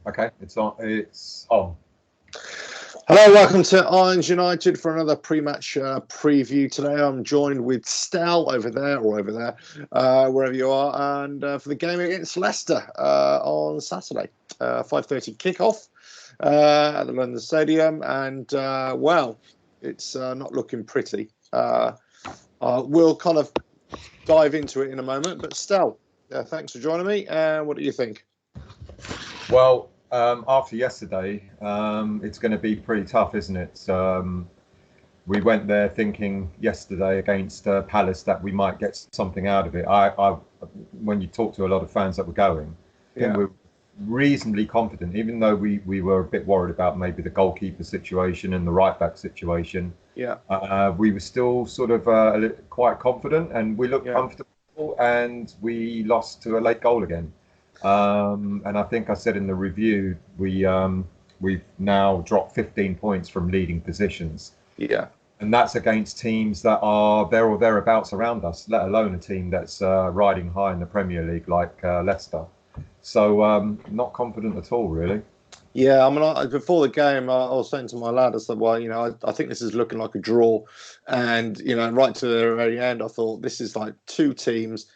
Okay, it's on. It's on. Hello, welcome to Irons United for another pre-match preview. Today I'm joined with Stel over there, wherever you are, and for the game against Leicester on Saturday, 5:30 kickoff at the London Stadium, and well, it's not looking pretty. We'll kind of dive into it in a moment, but Stel, thanks for joining me. What do you think? Well, after yesterday, it's going to be pretty tough, isn't it? We went there thinking yesterday against Palace that we might get something out of it. When you talk to a lot of fans that were going, I think we're reasonably confident, even though we were a bit worried about maybe the goalkeeper situation and the right back situation. We were still sort of quite confident, and we looked comfortable, and we lost to a late goal again. And I think I said in the review, we've now dropped 15 points from leading positions. And that's against teams that are there or thereabouts around us, let alone a team that's riding high in the Premier League like Leicester. So not confident at all, really. Yeah, I mean, before the game, I was saying to my lad, I said, well, I think this is looking like a draw. And, right to the very end, I thought this is like two teams.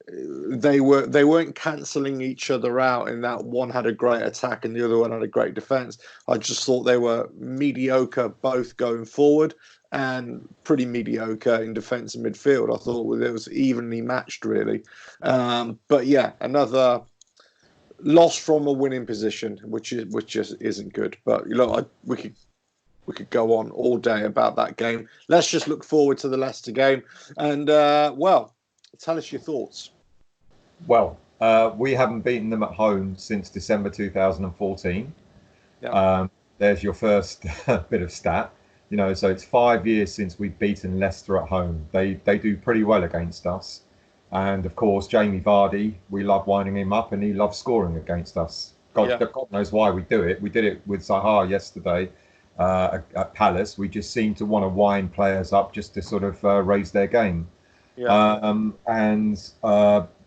They weren't cancelling each other out in that one had a great attack and the other one had a great defence. I just thought they were mediocre both going forward and pretty mediocre in defence and midfield. I thought it was evenly matched, really. But yeah, another loss from a winning position, which just isn't good. But we could go on all day about that game. Let's just look forward to the Leicester game, and tell us your thoughts. Well, we haven't beaten them at home since December 2014. There's your first bit of stat. So it's 5 years since we've beaten Leicester at home. They do pretty well against us. And, of course, Jamie Vardy, we love winding him up, and he loves scoring against us. God knows why we do it. We did it with Zaha yesterday at Palace. We just seem to want to wind players up just to sort of raise their game.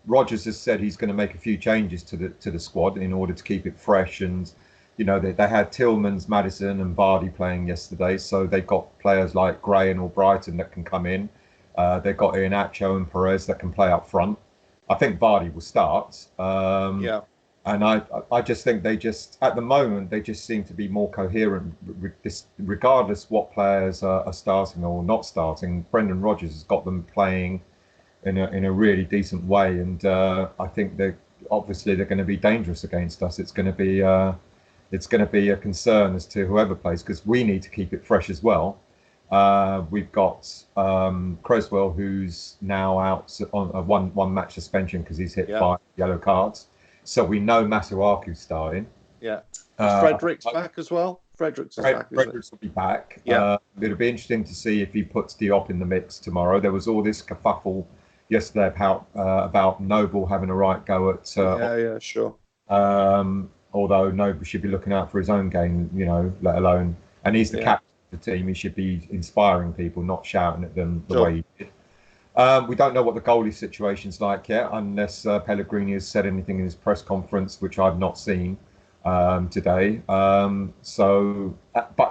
Rodgers has said he's going to make a few changes to the squad in order to keep it fresh. And, they had Tillmans, Maddison and Vardy playing yesterday. So they've got players like Gray and Albrighton that can come in. They've got Iheanacho and Perez that can play up front. I think Vardy will start. And I just think at the moment, they just seem to be more coherent, regardless what players are starting or not starting. Brendan Rodgers has got them playing in a really decent way, and I think they're going to be dangerous against us. It's going to be a concern as to whoever plays, because we need to keep it fresh as well. We've got Cresswell, who's now out on a one match suspension because he's hit 5 yellow cards. So we know Masuaku's starting. Frederick's back as well. Fredericks will be back. It'll be interesting to see if he puts Diop in the mix tomorrow. There was all this kerfuffle yesterday about Noble having a right go at. Sure. Although Noble should be looking out for his own game, let alone, and he's the captain of the team. He should be inspiring people, not shouting at them the way he did. We don't know what the goalie situation's like yet, unless Pellegrini has said anything in his press conference, which I've not seen today. But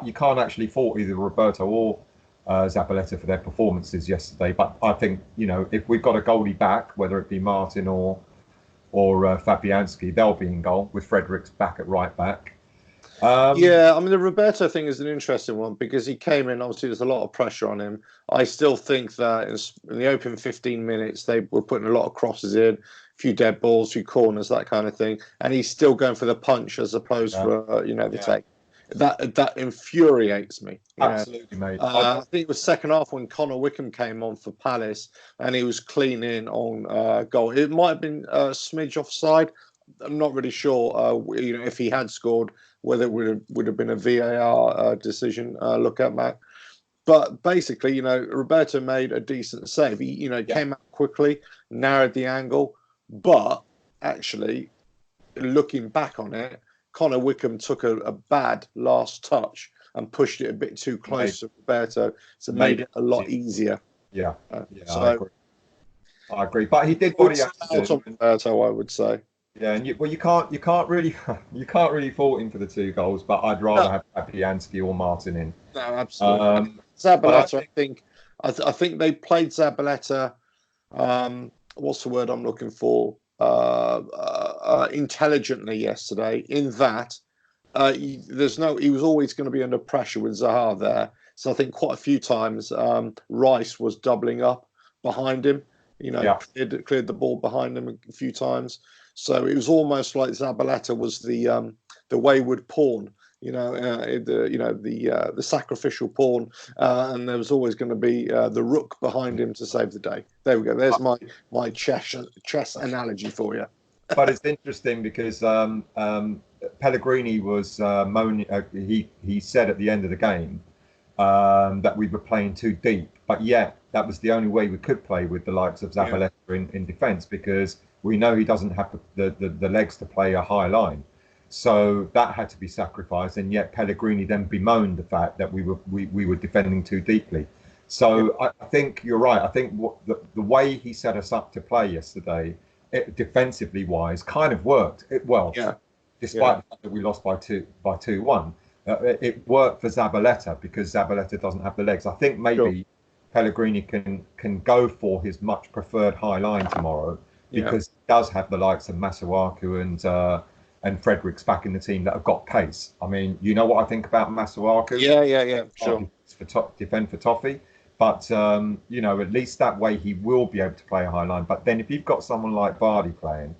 you can't actually fault either Roberto or Zabaleta for their performances yesterday. But I think, if we've got a goalie back, whether it be Martin or Fabianski, they'll be in goal with Fredericks back at right back. The Roberto thing is an interesting one because he came in, obviously there's a lot of pressure on him. I still think that in the open 15 minutes, they were putting a lot of crosses in, a few dead balls, a few corners, that kind of thing. And he's still going for the punch as opposed for, the take. That infuriates me. Absolutely, mate. I think it was second half when Connor Wickham came on for Palace and he was clean in on goal. It might have been a smidge offside. I'm not really sure, if he had scored, whether it would have been a VAR decision, look at Mac. But basically, Roberto made a decent save. He, came out quickly, narrowed the angle. But actually, looking back on it, Connor Wickham took a bad last touch and pushed it a bit too close to Roberto, so made it a lot easier. I agree. But he did what he had to do. Roberto, I would say. Yeah, and you can't really you can't really fault him for the 2 goals, but I'd rather No, have Fabianski or Martin in. no, absolutely. Um, but I Zabaleta, I think think, I think they played Zabaleta. What's the word I'm looking for? Intelligently yesterday. In that, he was always going to be under pressure with Zaha there. So I think quite a few times Rice was doubling up behind him. yeah, Cleared the ball behind him a few times. So it was almost like Zabaleta was the wayward pawn. The sacrificial pawn, and there was always going to be the rook behind him to save the day. There we go. There's my chess analogy for you. but it's interesting because Pellegrini was moaning. He said at the end of the game that we were playing too deep, but yet that was the only way we could play with the likes of Zabaleta in defence, because we know he doesn't have the legs to play a high line. So that had to be sacrificed, and yet Pellegrini then bemoaned the fact that we were defending too deeply. So I think you're right. I think the way he set us up to play yesterday, defensively wise, kind of worked. Yeah. Despite the fact that we lost by 2-1. It worked for Zabaleta because Zabaleta doesn't have the legs. I think maybe Pellegrini can go for his much preferred high line tomorrow, because he does have the likes of Masuaku and Fredericks back in the team that have got pace. I mean, you know what I think about Masuaku? Yeah, sure. Defend for Toffee. But, at least that way he will be able to play a high line. But then if you've got someone like Vardy playing,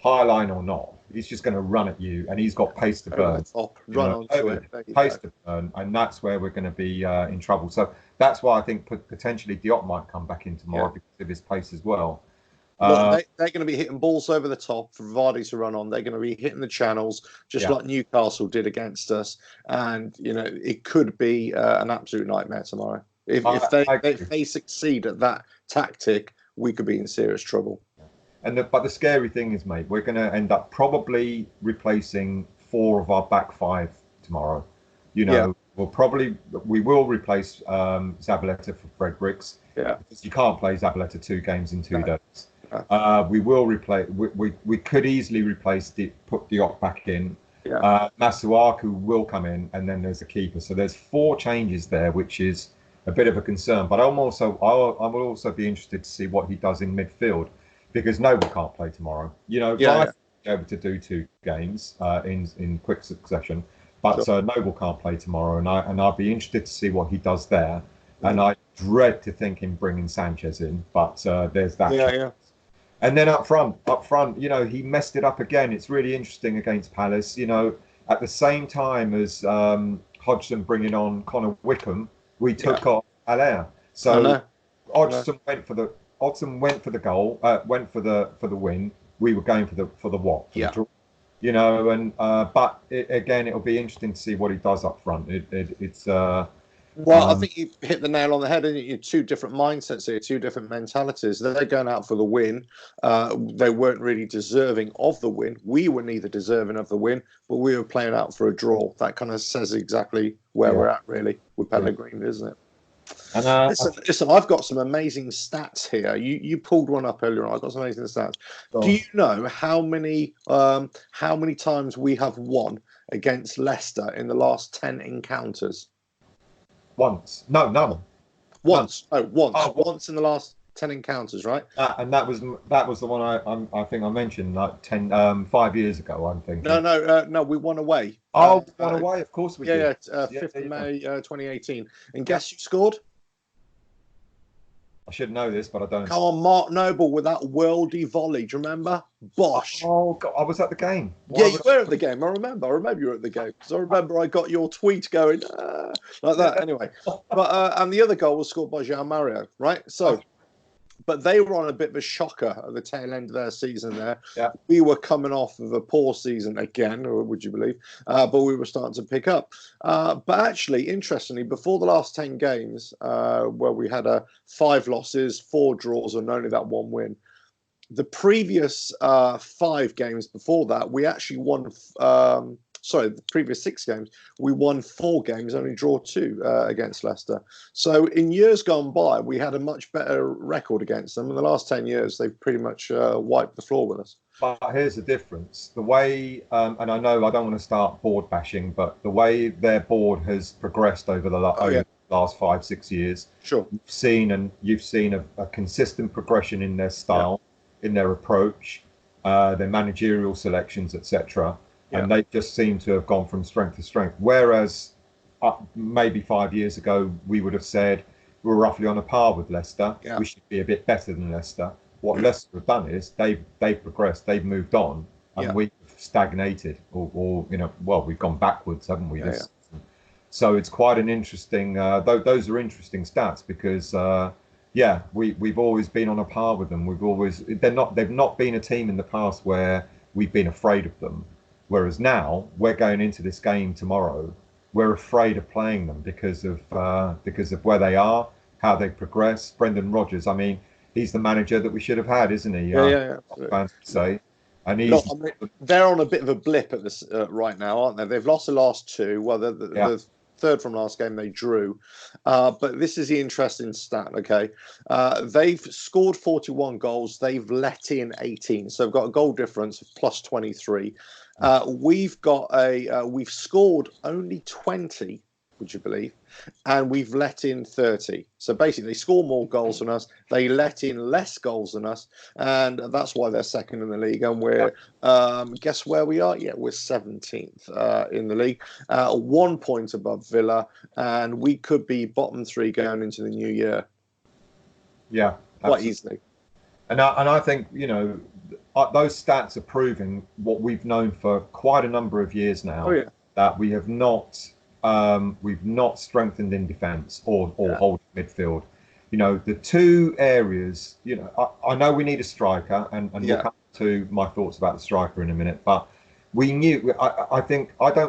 high line or not, he's just going to run at you, and he's got pace to burn. Run onto it. Pace to burn, and that's where we're going to be in trouble. So that's why I think potentially Diop might come back in tomorrow because of his pace as well. Look, they're going to be hitting balls over the top for Vardy to run on. They're going to be hitting the channels just like Newcastle did against us, and it could be an absolute nightmare tomorrow. If they succeed at that tactic, we could be in serious trouble. But the scary thing is, mate, we're going to end up probably replacing 4 of our back 5 tomorrow. We will replace Zabaleta for Fredericks. Because you can't play Zabaleta 2 games in 2 days. We will replace. We could easily put Diop back in. Masuaku will come in, and then there's a keeper. So there's 4 changes there, which is a bit of a concern. But I will also be interested to see what he does in midfield, because Noble can't play tomorrow. Rice be able to do 2 games in quick succession, but Noble can't play tomorrow, and I'll be interested to see what he does there. And I dread to think him bringing Sanchez in, but there's that. And then up front, he messed it up again. It's really interesting against Palace. At the same time as Hodgson bringing on Connor Wickham, we took off Allaire. So Hodgson went for the goal, went for the win. We were going for the what? For the draw. But again, it'll be interesting to see what he does up front. It's I think you hit the nail on the head. And you 2 different mindsets here, 2 different mentalities. They're going out for the win. They weren't really deserving of the win. We were neither deserving of the win, but we were playing out for a draw. That kind of says exactly where we're at, really, with Pellegrini, isn't it? And listen, I've got some amazing stats here. You pulled one up earlier on. I've got some amazing stats. Do you know how many times we have won against Leicester in the last 10 encounters? Once. No, none. Once. None. Oh, once. Once in the last 10 encounters, right? And that was the one I think I mentioned like 5 years ago. I'm thinking. No. We won away. Won away. Of course we did. 5th of May, 2018. And guess who scored? I should know this, but I don't. Come on, Mark Noble with that worldy volley. Do you remember? Bosh. Oh, God, I was at the game. You were at the game. I remember you were at the game. Because I remember I got your tweet going like that. Anyway. But and the other goal was scored by Jean Mario, right? So, but they were on a bit of a shocker at the tail end of their season there. Yeah. We were coming off of a poor season again, or would you believe? But we were starting to pick up. But actually, interestingly, before the last 10 games, where we had 5 losses, 4 draws, and only that 1 win, the previous 5 games before that, we actually won sorry, the previous 6 games, we won 4 games, only draw 2 against Leicester. So in years gone by, we had a much better record against them. In the last 10 years, they've pretty much wiped the floor with us. But here's the difference. The way, and I know I don't want to start board bashing, but the way their board has progressed over the last 5-6 years, sure, you've seen a consistent progression in their style, in their approach, their managerial selections, etc. And they just seem to have gone from strength to strength. Whereas maybe 5 years ago, we would have said we're roughly on a par with Leicester. We should be a bit better than Leicester. What Leicester have done is they've progressed, they've moved on, and we've stagnated, or we've gone backwards, haven't we? So it's quite an interesting. Those are interesting stats because we've always been on a par with them. They've not been a team in the past where we've been afraid of them, whereas now we're going into this game tomorrow. We're afraid of playing them because of where they are, how they progress. Brendan Rodgers, I mean. He's the manager that we should have had, isn't he? Fans would say. And they're on a bit of a blip at this right now, aren't they? They've lost the last 2. Well, the third from last game they drew. But this is the interesting stat, okay? They've scored 41 goals. They've let in 18. So they've got a goal difference of plus 23. We've scored only 20, would you believe? And we've let in 30. So basically, they score more goals than us. They let in less goals than us. And that's why they're second in the league. And we're, guess where we are? Yeah, we're 17th in the league. 1 point above Villa. And we could be bottom 3 going into the new year. Yeah. Quite easily. And I think, those stats are proving what we've known for quite a number of years now. That we have not... we've not strengthened in defence or holding midfield. The 2 areas, I know we need a striker, and we'll come to my thoughts about the striker in a minute, but we knew,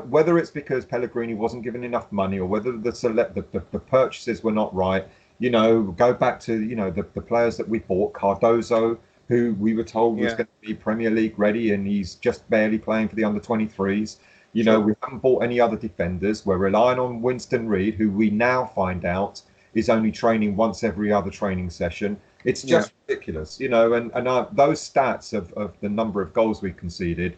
whether it's because Pellegrini wasn't given enough money or whether the purchases were not right, go back to, the players that we bought, Cardozo, who we were told was going to be Premier League ready, and he's just barely playing for the under-23s. We haven't bought any other defenders. We're relying on Winston Reid, who we now find out is only training once every other training session. It's just ridiculous, and those stats of the number of goals we conceded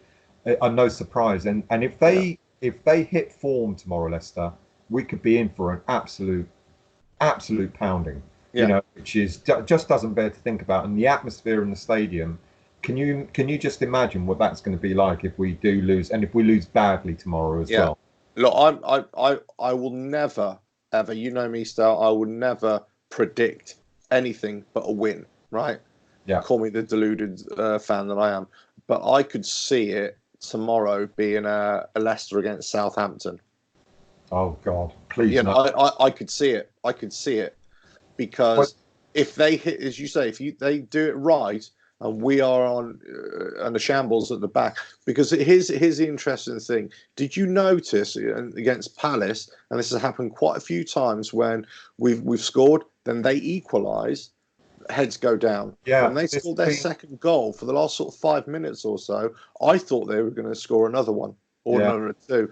are no surprise. And if they hit form tomorrow, Leicester, we could be in for an absolute pounding. Which is just doesn't bear to think about. And the atmosphere in the stadium. Can you just imagine what that's going to be like if we do lose, and if we lose badly tomorrow as well? Look, I will never ever, me, Stal, I will never predict anything but a win. Right? Yeah. Call me the deluded fan that I am, but I could see it tomorrow being a Leicester against Southampton. Oh God, please! I could see it. I could see it because if they hit, as you say, they do it right. And we are on the shambles at the back. Because here's the interesting thing. Did you notice against Palace, and this has happened quite a few times when we've scored, then they equalise, heads go down. Yeah. When they scored their second goal for the last sort of 5 minutes or so, I thought they were going to score another one or another 2.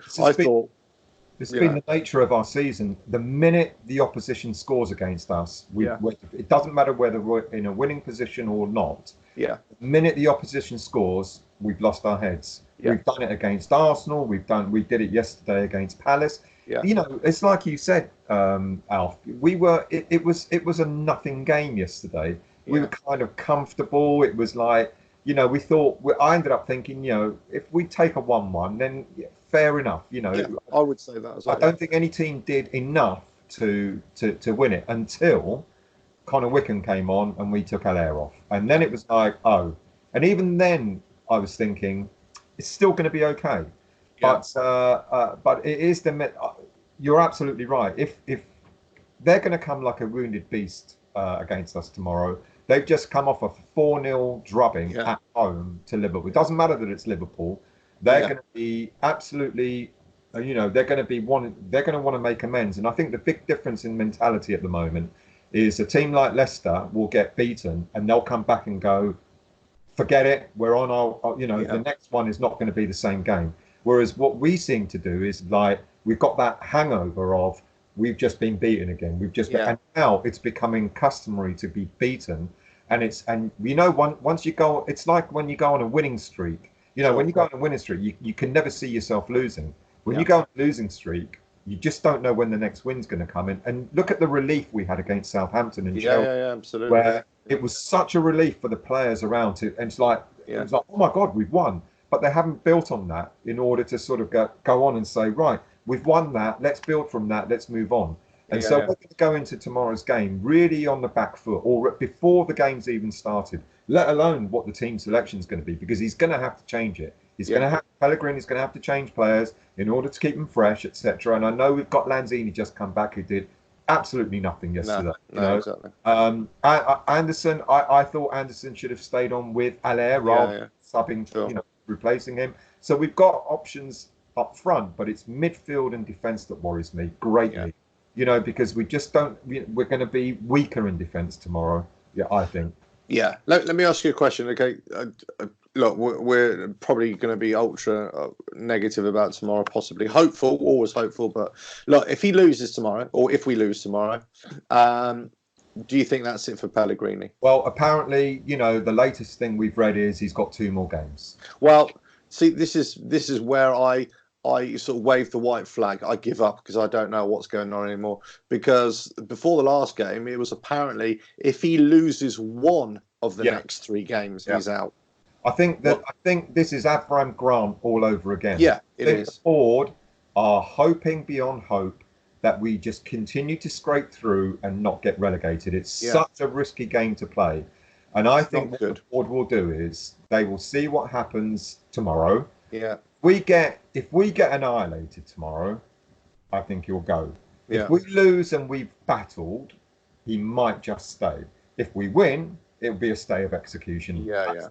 It's been the nature of our season. The minute the opposition scores against us, it doesn't matter whether we're in a winning position or not. The minute the opposition scores, we've lost our heads. We've done it against Arsenal. We did it yesterday against Palace. It's like you said, Alf. It was a nothing game yesterday. We were kind of comfortable. It was like, we thought. I ended up thinking, if we take a 1-1, then fair enough. I would say that as well. I don't think any team did enough to win it until Connor Wickham came on and we took Allaire off. And then it was like, and even then I was thinking it's still going to be okay. But it is you're absolutely right. If they're going to come like a wounded beast against us tomorrow, they've just come off a 4-0 drubbing at home to Liverpool. It doesn't matter that it's Liverpool. They're going to be absolutely, they're going to want to make amends. And I think the big difference in mentality at the moment is a team like Leicester will get beaten and they'll come back and go, forget it. We're on our the next one is not going to be the same game. Whereas what we seem to do is like we've got that hangover of we've just been beaten again. We've just been, and now it's becoming customary to be beaten. And once you go, it's like when you go on a winning streak. When you go on a winning streak, you can never see yourself losing. When you go on a losing streak, you just don't know when the next win's going to come in. And look at the relief we had against Southampton and Chelsea. Yeah, absolutely. Where it was such a relief for the players around to, and it's like, oh my God, we've won. But they haven't built on that in order to sort of go on and say, right, we've won that. Let's build from that. Let's move on. And so we're going to go into tomorrow's game really on the back foot, or before the game's even started, let alone what the team selection is going to be, because he's going to have to change it. Pellegrini's going to have to change players in order to keep them fresh, etc. And I know we've got Lanzini just come back, who did absolutely nothing yesterday. Exactly. Anderson, I thought Anderson should have stayed on with Allaire rather than subbing, replacing him. So we've got options up front, but it's midfield and defence that worries me greatly. Because we just don't. We're going to be weaker in defence tomorrow. Yeah, I think. Yeah. Let me ask you a question. Okay. Look, we're probably going to be ultra negative about tomorrow, possibly hopeful, always hopeful. But look, if he loses tomorrow, or if we lose tomorrow, do you think that's it for Pellegrini? Well, apparently, the latest thing we've read is he's got 2 more games. Well, see, this is where I sort of wave the white flag. I give up because I don't know what's going on anymore. Because before the last game, it was apparently if he loses one of the next 3 games, he's out. I think this is Avram Grant all over again. Yeah, it is. The board are hoping beyond hope that we just continue to scrape through and not get relegated. It's such a risky game to play. And I think what the board will do is they will see what happens tomorrow. Yeah. If we get annihilated tomorrow, I think he'll go. Yeah. If we lose and we've battled, he might just stay. If we win, it'll be a stay of execution. Yeah.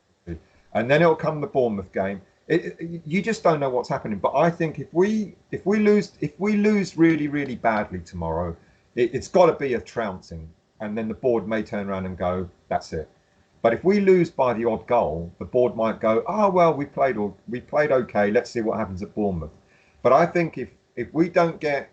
And then it'll come the Bournemouth game. You just don't know what's happening. But I think if we lose really, really badly tomorrow, it's got to be a trouncing, and then the board may turn around and go, that's it. But if we lose by the odd goal, the board might go, oh well, we played okay. Let's see what happens at Bournemouth. But I think if we don't get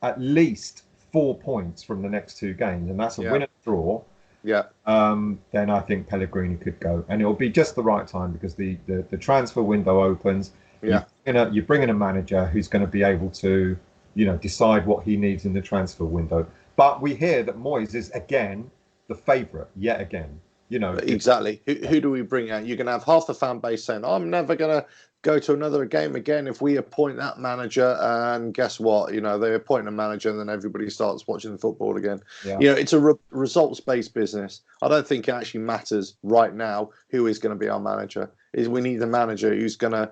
at least 4 points from the next 2 games, and that's a win and draw. Yeah. Then I think Pellegrini could go, and it'll be just the right time because the transfer window opens. Yeah. You bring in a manager who's going to be able to, decide what he needs in the transfer window. But we hear that Moyes is again the favourite yet again. Exactly. Who do we bring out? You're going to have half the fan base saying, I'm never going to go to another game again if we appoint that manager. And guess what? They appoint a manager and then everybody starts watching the football again. Yeah. It's a results-based business. I don't think it actually matters right now who is going to be our manager. We need a manager who's going to,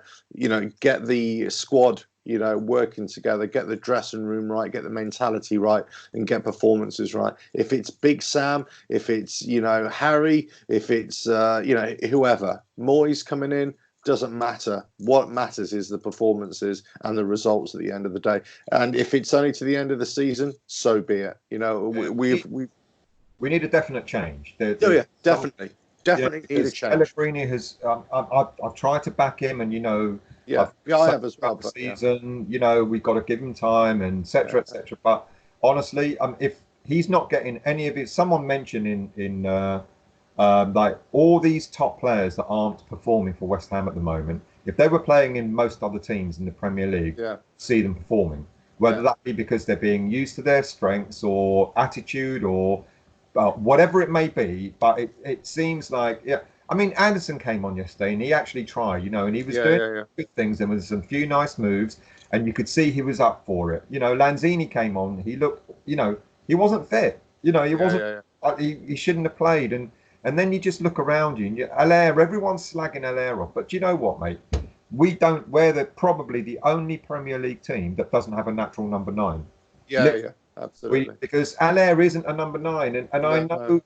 get the squad working together, get the dressing room right, get the mentality right, and get performances right. If it's Big Sam, if it's, Harry, if it's, whoever, Moyes coming in, doesn't matter. What matters is the performances and the results at the end of the day. And if it's only to the end of the season, so be it. We need a definite change. Definitely need a change. Pellegrini has. I've tried to back him, and I have as well. But, season, we've got to give him time, and etc. etc. But honestly, if he's not getting any of it, someone mentioned in like all these top players that aren't performing for West Ham at the moment, if they were playing in most other teams in the Premier League, see them performing, whether that be because they're being used to their strengths or attitude or whatever it may be. But it seems like, I mean, Anderson came on yesterday and he actually tried, and he was doing good things. There was some few nice moves and you could see he was up for it. Lanzini came on, he looked, he wasn't fit, he wasn't, he shouldn't have played. And then you just look around you and Allaire, everyone's slagging Allaire off. But do you know what, mate? We're probably the only Premier League team that doesn't have a natural number 9. Yeah, absolutely. Because Allaire isn't a number 9. And I know,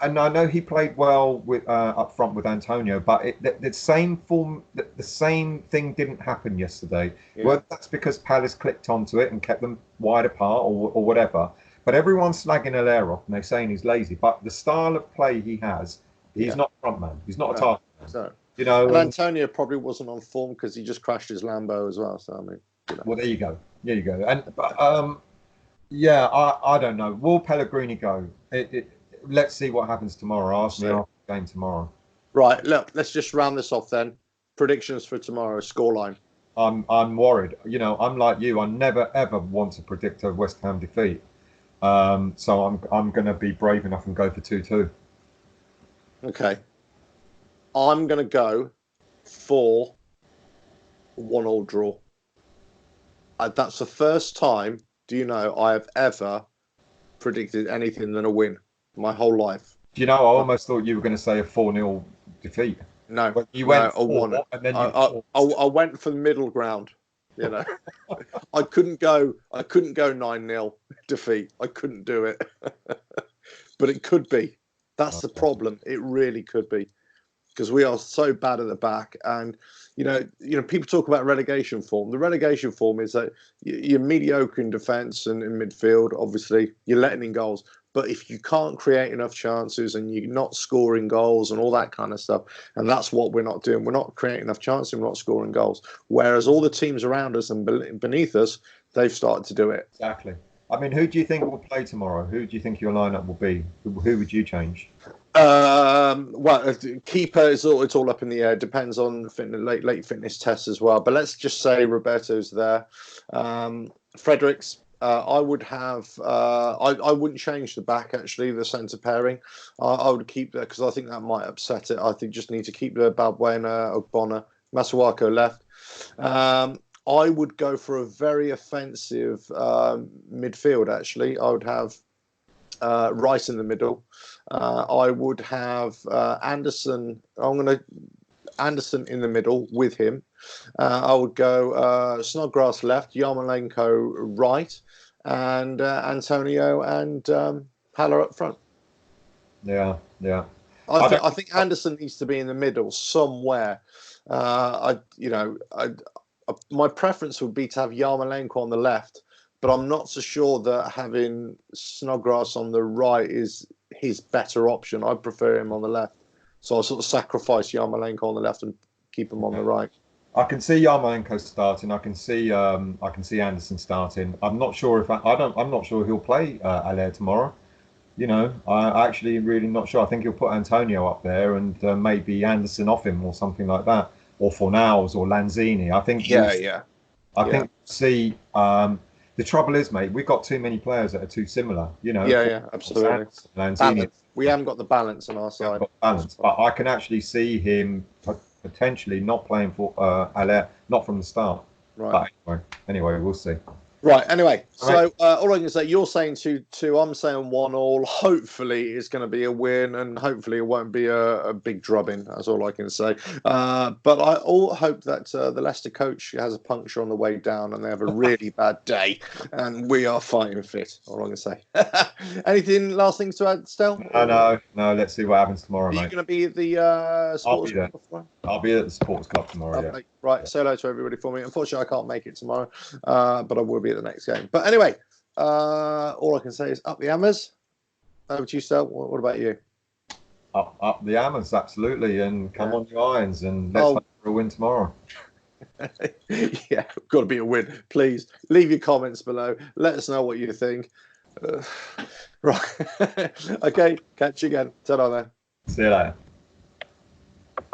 and I know he played well with up front with Antonio, but the same thing didn't happen yesterday. Yeah. Well, that's because Palace clicked onto it and kept them wide apart or whatever. But everyone's slagging Allaire off and they're saying he's lazy. But the style of play he has, he's not a front man. He's not a target man. You know, And Antonio probably wasn't on form because he just crashed his Lambo as well. So I mean, well, there you go. There you go. And yeah, I don't know. Will Pellegrini go? Let's see what happens tomorrow. Arsenal after the game tomorrow. Right. Look, let's just round this off then. Predictions for tomorrow. Scoreline. I'm worried. You know, I'm like you. I never ever want to predict a West Ham defeat. So I'm going to be brave enough and go for 2-2. Okay. I'm going to go for a 1-1 draw. That's the first time, do you know, I have ever predicted anything than a win my whole life. Do you know, I almost thought you were going to say a 4-0 defeat. No, but you went a 1. And then I went for the middle ground. You know, I couldn't go 9-0 defeat. I couldn't do it, but it could be. That's the problem. It really could be, because we are so bad at the back. And you know, people talk about relegation form. The relegation form is that you're mediocre in defence and in midfield. Obviously, you're letting in goals. But if you can't create enough chances and you're not scoring goals and all that kind of stuff, and that's what we're not doing. We're not creating enough chances, we're not scoring goals. Whereas all the teams around us and beneath us, they've started to do it. Exactly. I mean, who do you think will play tomorrow? Who do you think your lineup will be? Who would you change? Well, keeper it's all up in the air. Depends on late fitness tests as well. But let's just say Roberto's there. Fredericks. I would have. I wouldn't change the back, actually, the centre pairing. I would keep that because I think that might upset it. I think just need to keep the Balbuena, Ogbonna, Masuako left. I would go for a very offensive midfield, actually. I would have Rice in the middle. I would have Anderson. Anderson in the middle with him. I would go Snodgrass left, Yarmolenko right, and Antonio and Haller up front. Yeah. I think Anderson needs to be in the middle somewhere. My preference would be to have Yarmolenko on the left, but I'm not so sure that having Snodgrass on the right is his better option. I'd prefer him on the left. So I'll sort of sacrifice Yarmolenko on the left and keep him on the right. I can see Yarmolenko starting. I can see Anderson starting. I'm not sure I'm not sure he'll play Haller tomorrow. You know, I actually really not sure. I think he'll put Antonio up there and maybe Anderson off him or something like that, or Fornals or Lanzini. I think. I think see. The trouble is, mate, we've got too many players that are too similar. You know. Yeah, absolutely. Lanzini. We haven't got the balance on our side. But I can actually see him potentially not playing for Haller, not from the start. Right. But anyway, we'll see. Right. Anyway, so all I can say, you're saying 2-2. I'm saying 1-1. Hopefully, it's going to be a win, and hopefully, it won't be a big drubbing. That's all I can say. But I all hope that the Leicester coach has a puncture on the way down, and they have a really bad day, and we are fighting fit. All I can say. Anything last things to add, Stel? No. Let's see what happens tomorrow, Are mate. you going to be at the sports club tomorrow? I'll be at the sports club tomorrow. Yeah. Right. Say hello to everybody for me. Unfortunately, I can't make it tomorrow, but I will be at the next game. But anyway, all I can say is up the hammers. Over to you, Stel. What about you? Up the hammers, absolutely, and come on your irons, and let's hope for a win tomorrow. Yeah, got to be a win. Please leave your comments below. Let us know what you think. Right. Okay, catch you again. Ta-ra then. See you later.